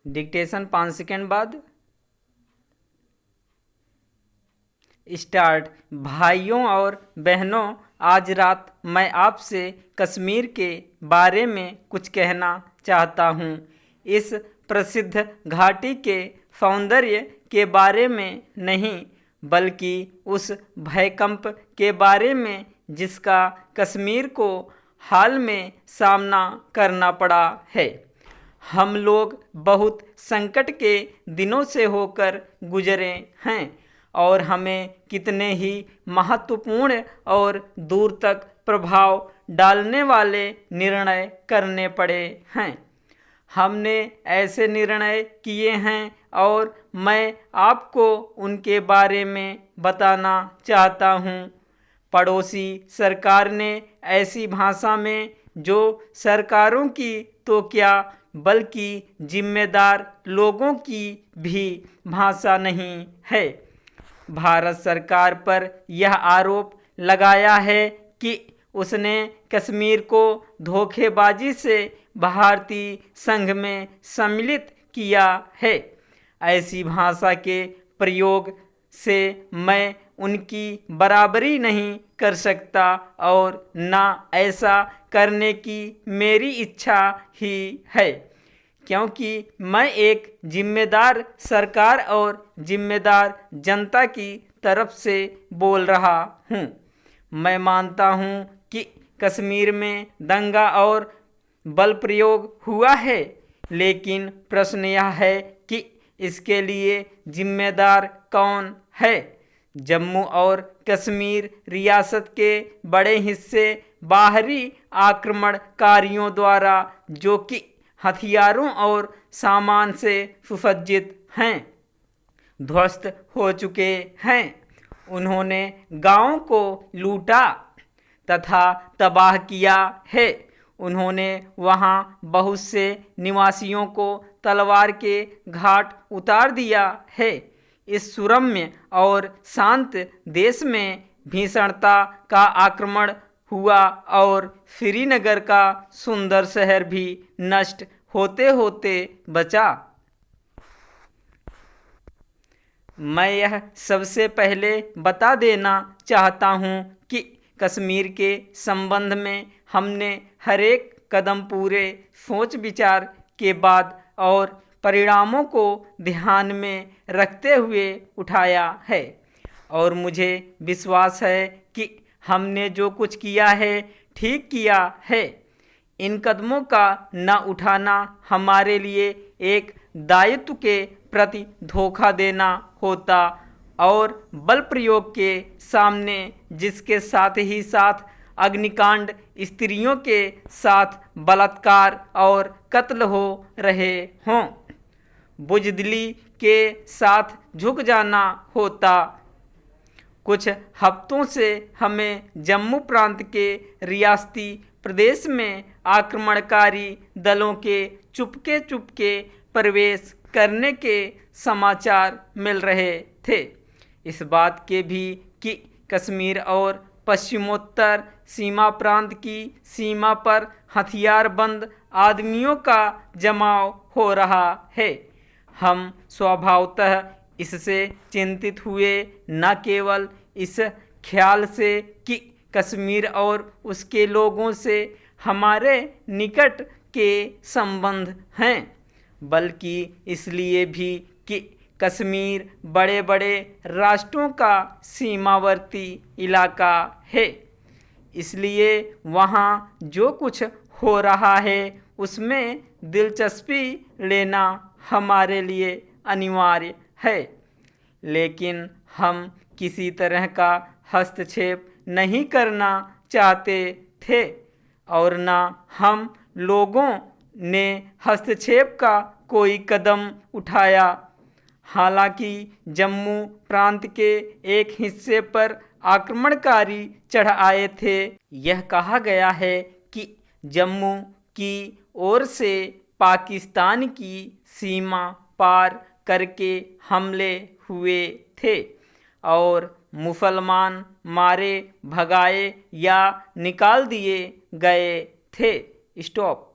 Dictation 5 second बाद start. भाइयों और बहनों, आज रात मैं आपसे कश्मीर के बारे में कुछ कहना चाहता हूँ। इस प्रसिद्ध घाटी के सौंदर्य के बारे में नहीं, बल्कि उस भूकंप के बारे में जिसका कश्मीर को हाल में सामना करना पड़ा है। हम लोग बहुत संकट के दिनों से होकर गुजरे हैं और हमें कितने ही महत्वपूर्ण और दूर तक प्रभाव डालने वाले निर्णय करने पड़े हैं। हमने ऐसे निर्णय किए हैं और मैं आपको उनके बारे में बताना चाहता हूँ। पड़ोसी सरकार ने ऐसी भाषा में जो सरकारों की तो क्या बल्कि जिम्मेदार लोगों की भी भाषा नहीं है, भारत सरकार पर यह आरोप लगाया है कि उसने कश्मीर को धोखेबाजी से भारतीय संघ में सम्मिलित किया है। ऐसी भाषा के प्रयोग से मैं उनकी बराबरी नहीं कर सकता और ना ऐसा करने की मेरी इच्छा ही है, क्योंकि मैं एक जिम्मेदार सरकार और जिम्मेदार जनता की तरफ से बोल रहा हूँ। मैं मानता हूँ कि कश्मीर में दंगा और बल प्रयोग हुआ है, लेकिन प्रश्न यह है कि इसके लिए जिम्मेदार कौन है। जम्मू और कश्मीर रियासत के बड़े हिस्से बाहरी आक्रमणकारियों द्वारा, जो कि हथियारों और सामान से सुसज्जित हैं, ध्वस्त हो चुके हैं। उन्होंने गांवों को लूटा तथा तबाह किया है। उन्होंने वहां बहुत से निवासियों को तलवार के घाट उतार दिया है। इस सुरम्य और शांत देश में भीषणता का आक्रमण हुआ और श्रीनगर का सुंदर शहर भी नष्ट होते होते बचा। मैं यह सबसे पहले बता देना चाहता हूँ कि कश्मीर के संबंध में हमने हर एक कदम पूरे सोच विचार के बाद और परिणामों को ध्यान में रखते हुए उठाया है, और मुझे विश्वास है कि हमने जो कुछ किया है ठीक किया है। इन कदमों का न उठाना हमारे लिए एक दायित्व के प्रति धोखा देना होता और बल प्रयोग के सामने, जिसके साथ ही साथ अग्निकांड, स्त्रियों के साथ बलात्कार और कत्ल हो रहे हों, बुजदिली के साथ झुक जाना होता। कुछ हफ्तों से हमें जम्मू प्रांत के रियासती प्रदेश में आक्रमणकारी दलों के चुपके प्रवेश करने के समाचार मिल रहे थे। इस बात के भी कि कश्मीर और पश्चिमोत्तर सीमा प्रांत की सीमा पर हथियारबंद आदमियों का जमाव हो रहा है। हम स्वभावतः इससे चिंतित हुए, न केवल इस ख्याल से कि कश्मीर और उसके लोगों से हमारे निकट के संबंध हैं, बल्कि इसलिए भी कि कश्मीर बड़े बड़े राष्ट्रों का सीमावर्ती इलाका है। इसलिए वहाँ जो कुछ हो रहा है उसमें दिलचस्पी लेना हमारे लिए अनिवार्य है, लेकिन हम किसी तरह का हस्तक्षेप नहीं करना चाहते थे और न हम लोगों ने हस्तक्षेप का कोई कदम उठाया। हालांकि जम्मू प्रांत के एक हिस्से पर आक्रमणकारी चढ़ आए थे। यह कहा गया है कि जम्मू की ओर से पाकिस्तान की सीमा पार करके हमले हुए थे और मुसलमान मारे, भगाए या निकाल दिए गए थे। स्टॉप।